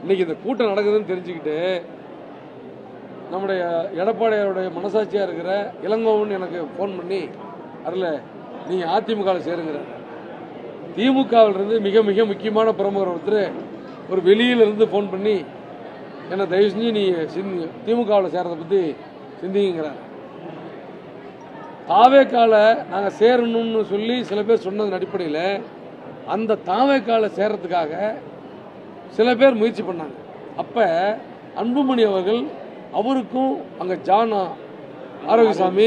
இன்னைக்கு இந்த கூட்டம் நடக்குதுன்னு தெரிஞ்சுக்கிட்டு நம்முடைய எடப்பாடியாருடைய மனசாட்சியாக இருக்கிற இளங்கோவன் எனக்கு ஃபோன் பண்ணி அதில் நீங்கள் அதிமுகவில் சேருங்கிற திமுகவிலிருந்து மிக மிக முக்கியமான பிரமுகர் ஒருத்தர் ஒரு வெளியிலிருந்து ஃபோன் பண்ணி என்னை தயவு செஞ்சு நீ திமுகவில் சேர்றதை பற்றி சிந்திங்கிறார். தாவேக்கால நாங்கள் சேரணும்னு சொல்லி சில பேர் சொன்னதன் அடிப்படையில் அந்த தாவேக்கால சேர்றதுக்காக சில பேர் முயற்சி பண்ணாங்க. அப்போ அன்புமணி அவர்கள் அவருக்கும் அங்கே ஜானா ஆரோக்கியசாமி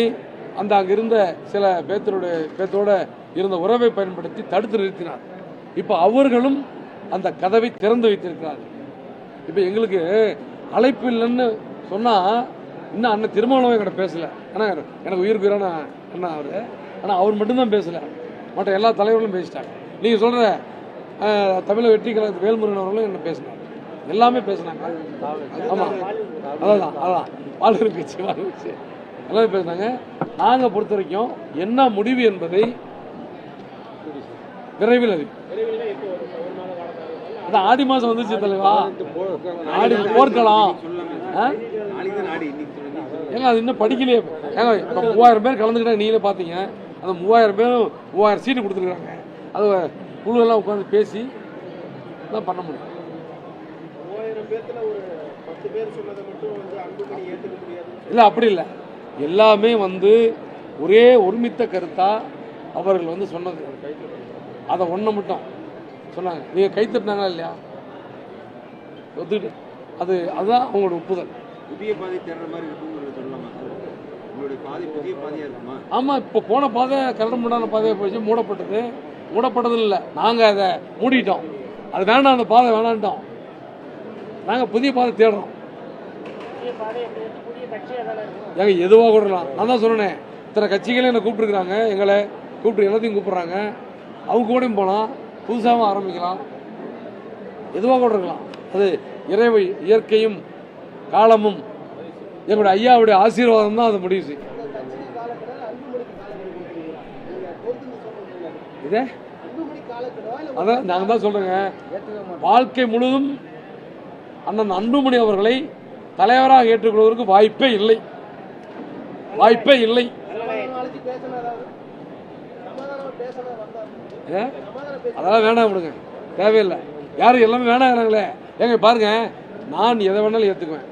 அந்த அங்கே இருந்த சில பேத்தோட இருந்த உறவை பயன்படுத்தி தடுத்து நிறுத்தினார். இப்போ அவர்களும் அந்த கதவை திறந்து வைத்திருக்கிறார்கள். இப்போ எங்களுக்கு அழைப்பு இல்லைன்னு சொன்னால் இன்னும் அண்ணன் திருமாவளவன் என்கிட்ட பேசலை. ஆனால் எனக்கு உயிருக்கு உயிரான அண்ணா அவர். ஆனால் அவர் மட்டும்தான் பேசலை, மற்ற எல்லா தலைவர்களும் பேசிட்டாங்க. நீங்கள் சொல்கிற தமிழக வெற்றி கழகத்து வேல்முருகன் அவர்களும் என்ன பேசினாங்க, எல்லாமே பேசினாங்க. ஆமாம், அதான் வாழ்க்கை பேச்சு எல்லாமே பேசினாங்க. நாங்கள் பொறுத்த வரைக்கும் என்ன முடிவு என்பதை விரைவில் அதான் ஆடி மாதம் வந்துச்சு தலைவா. ஆடி போர்க்கலாம் ஏங்க, அது இன்னும் படிக்கலையே. ஏங்க இப்போ 3000 பேர் கலந்துக்கிட்டாங்க, நீங்களே பார்த்தீங்க. அந்த 3000 பேரும் 3000 சீட்டு கொடுத்துருக்குறாங்க. அது குழுவெல்லாம் உட்காந்து பேசி தான் பண்ண முடியும். இல்லை அப்படி இல்லை, எல்லாமே ஒரே ஒருமித்த கருத்தா அவர்கள் சொன்னது. அதை ஒன்றை மட்டும் சொன்னாங்க. நீங்கள் கைத்தட்டினாங்களா இல்லையா ஒத்துக்கிட்டு அதுதான் அவங்களோட ஒப்புதல். புதிய பாதை தேடுற மாதிரி இருக்குங்கிறது சொல்லலாமா? உங்களுடைய பாதை புதிய பாதையாக இருக்குமா? ஆமாம், இப்போ போன பாதை கரடுமுரடான பாதையாக போயிடுச்சு, மூடப்பட்டது இல்லை. நாங்கள் அதை மூடிட்டோம், அது வேண்டாம், அந்த பாதை வேணான்ட்டோம். நாங்கள் புதிய பாதை தேடுறோம். ஏங்க எதுவாக கூடலாம், நான் தான் சொன்னேன். இத்தனை கட்சிகளே என்னை கூப்பிட்டுருக்குறாங்க, எங்களை கூப்பிட்டு எல்லாத்தையும் கூப்பிட்றாங்க. அவங்க கூடயும் போகலாம், புதுசாகவும் ஆரம்பிக்கலாம், எதுவாக கூட இருக்கலாம். அது இயற்கையும் காலமும் எங்களுடைய ஐயாவுடைய ஆசீர்வாதம் தான் அது முடிவு செய்யும். இதே அதான் நாங்கள் தான் சொல்றேங்க, வாழ்க்கை முழுவதும் அண்ணன் அன்புமணி அவர்களை தலைவராக ஏற்றுக்கொள்வதற்கு வாய்ப்பே இல்லை. அதெல்லாம் வேணாம் விடுங்க, தேவையில்லை. யாரும் எல்லாமே வேணாங்கிறாங்களே. ஏங்க பாருங்க, நான் எதை வேணாலும் ஏற்றுக்குவேன்.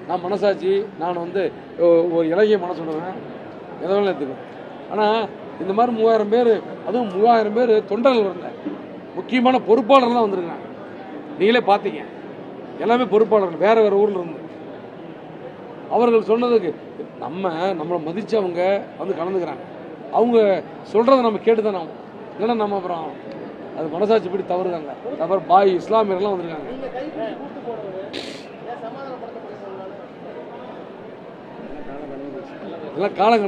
நான் மனசாட்சி, நான் ஒரு இலகிய மனசுடுவேன், எதை வேணாலும் ஏற்றுக்குவேன். ஆனால் இந்த மாதிரி 3000 பேர், அதுவும் 3000 பேர் தொண்டர்கள் வரல, முக்கியமான பொறுப்பாளர்கள் தான் வந்திருக்காங்க. நீங்களே பார்த்தீங்க, எல்லாமே பொறுப்பாளர்கள் வேற ஊரில் இருந்து. அவர்கள் சொன்னதுக்கு நம்மளை மதிச்சவங்க கலந்துக்கிறாங்க. அவங்க சொல்றதை நம்ம கேட்டு தானே ஆகும். இல்லைன்னா நம்ம அப்புறம் அது மனசாட்சி படி தவறுதாங்க. அப்புறம் பாய் இஸ்லாமியர்லாம் வந்திருக்காங்க. எல்லாம் காலம்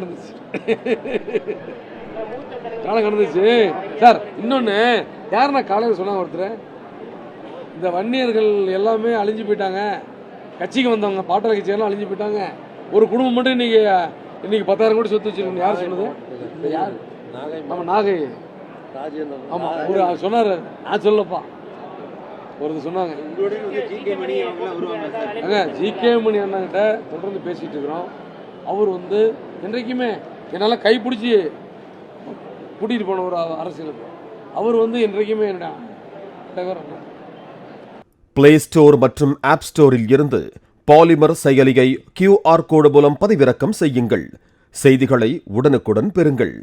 கடந்துச்சு சார். இன்னொன்று யாருன்னா காலையில் சொன்னாங்க ஒருத்தர், இந்த வன்னியர்கள் எல்லாமே அழிஞ்சு போயிட்டாங்க, கட்சிக்கு வந்தவங்க பாட்டாளி கட்சியெல்லாம் அழிஞ்சு போயிட்டாங்க, ஒரு குடும்பம் மட்டும் இன்னைக்கு 10,000 கோடி சொத்து வச்சிருக்கணும். யார் சொன்னது? யார்? நம்ம நாகை ஆமா ஒரு சொன்னாரு, நான் சொல்லப்பா ஒரு சொன்னாங்க. ஜிகே மணி அண்ணாங்கிட்ட தொடர்ந்து பேசிட்டு இருக்கிறோம். அவர் என்றைக்குமே என்னால் கைப்பிடிச்சி கூட்டிட்டு போன ஒரு அரசியலுக்கு அவர் என்றைக்குமே என்னடா தலைவர். பிளே ஸ்டோர் மற்றும் ஆப் ஸ்டோரில் இருந்து பாலிமர் செயலியை QR கோடு மூலம் பதிவிறக்கம் செய்யுங்கள். செய்திகளை உடனுக்குடன் பெறுங்கள்.